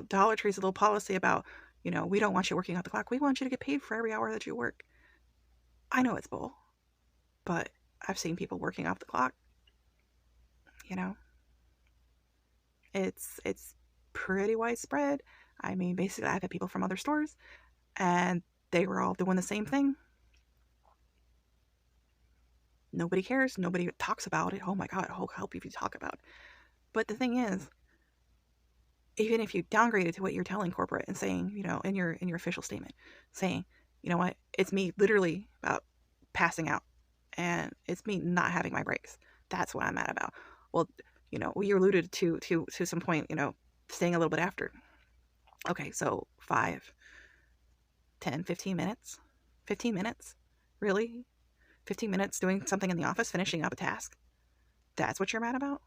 Dollar Tree's a little policy about, we don't want you working off the clock. We want you to get paid for every hour that you work. I know it's bull, but I've seen people working off the clock. You know, it's pretty widespread. I mean, basically, I've had people from other stores, and they were all doing the same thing. Nobody cares. Nobody talks about it. Oh my God, I'll help you if you talk about it. But the thing is, even if you downgrade it to what you're telling corporate and saying, in your official statement, saying, you know what, it's me literally about passing out, and it's me not having my breaks. That's what I'm mad about. Well, you alluded to some point, staying a little bit after. Okay, so 5, 10, 15 minutes? 15 minutes? Really? 15 minutes doing something in the office, finishing up a task? That's what you're mad about?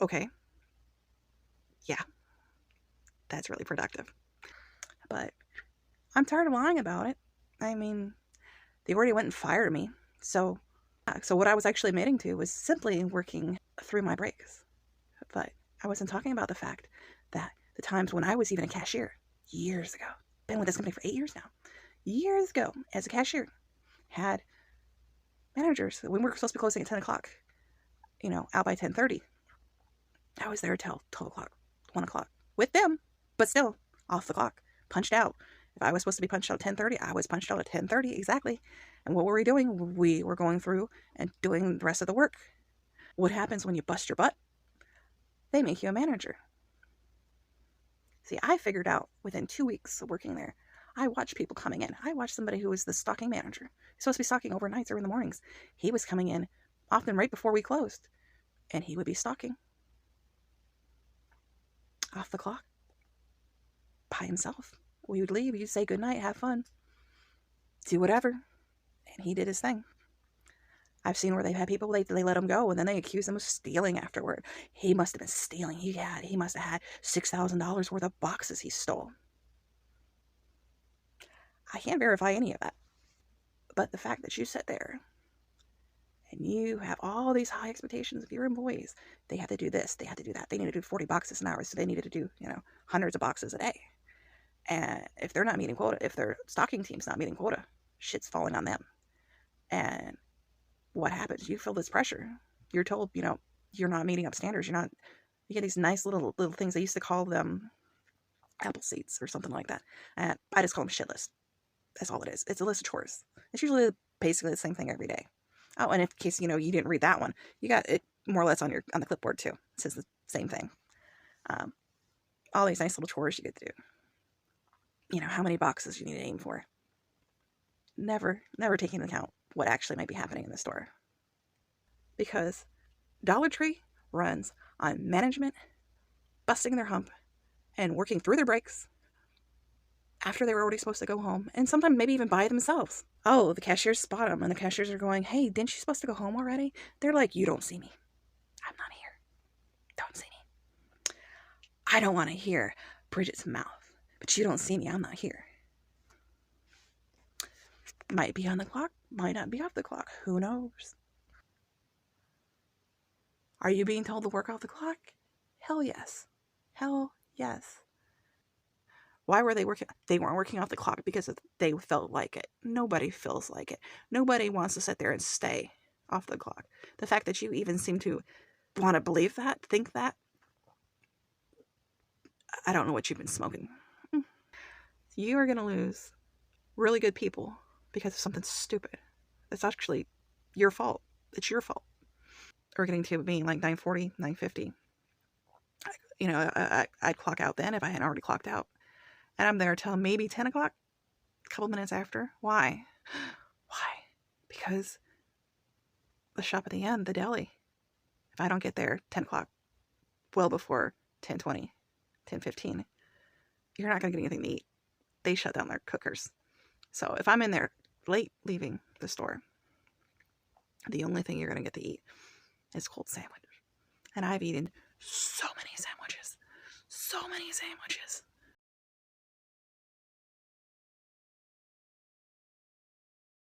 Okay. Yeah, that's really productive. But I'm tired of lying about it. I mean, they already went and fired me. So what I was actually admitting to was simply working through my breaks. But I wasn't talking about the fact that the times when I was even a cashier years ago, been with this company for 8 years now, years ago as a cashier, had managers when we were supposed to be closing at 10 o'clock, out by 10:30. I was there till 12 o'clock, 1 o'clock with them, but still off the clock, punched out. If I was supposed to be punched out at 10:30, I was punched out at 10:30 exactly. And what were we doing? We were going through and doing the rest of the work. What happens when you bust your butt? They make you a manager. See, I figured out within 2 weeks of working there, I watched people coming in. I watched somebody who was the stocking manager. He's supposed to be stocking overnights or in the mornings. He was coming in often right before we closed, and he would be stocking off the clock by himself. We would leave. He'd say goodnight, have fun, do whatever, and he did his thing. I've seen where they've had people, they let him go, and then they accuse him of stealing afterward. He must have been stealing. He must have had $6,000 worth of boxes he stole. I can't verify any of that. But the fact that you sit there and you have all these high expectations of your employees, they have to do this, they have to do that. They need to do 40 boxes an hour, so they needed to do, hundreds of boxes a day. And if they're not meeting quota, if their stocking team's not meeting quota, shit's falling on them. And what happens? You feel this pressure. You're told, you're not meeting up standards. You get these nice little things. They used to call them apple seeds or something like that. And I just call them shit list. That's all it is. It's a list of chores. It's usually basically the same thing every day. Oh, and in case, you didn't read that one, you got it more or less on the clipboard too. It says the same thing. All these nice little chores you get to do. How many boxes you need to aim for. Never taking into account what actually might be happening in the store. Because Dollar Tree runs on management busting their hump and working through their breaks after they were already supposed to go home, and sometimes maybe even by themselves. Oh, the cashiers spot them, and the cashiers are going, hey, didn't you supposed to go home already? They're like, you don't see me. I'm not here. Don't see me. I don't want to hear Bridget's mouth, but you don't see me. I'm not here. Might be on the clock, might not be off the clock. Who knows? Are you being told to work off the clock? Hell yes. Hell yes. Why were they working? They weren't working off the clock because they felt like it. Nobody feels like it. Nobody wants to sit there and stay off the clock. The fact that you even seem to want to believe that, think that, I don't know what you've been smoking. You are going to lose really good people because of something stupid. It's actually your fault. It's your fault. Or getting to being like 9:40, 9:50. I'd clock out then if I hadn't already clocked out. And I'm there till maybe 10 o'clock, a couple minutes after. Why? Why? Because the shop at the end, the deli, if I don't get there 10 o'clock, well before 10:20, 10:15, you're not going to get anything to eat. They shut down their cookers. So if I'm in there late leaving the store, the only thing you're going to get to eat is cold sandwich. And I've eaten so many sandwiches. So many sandwiches.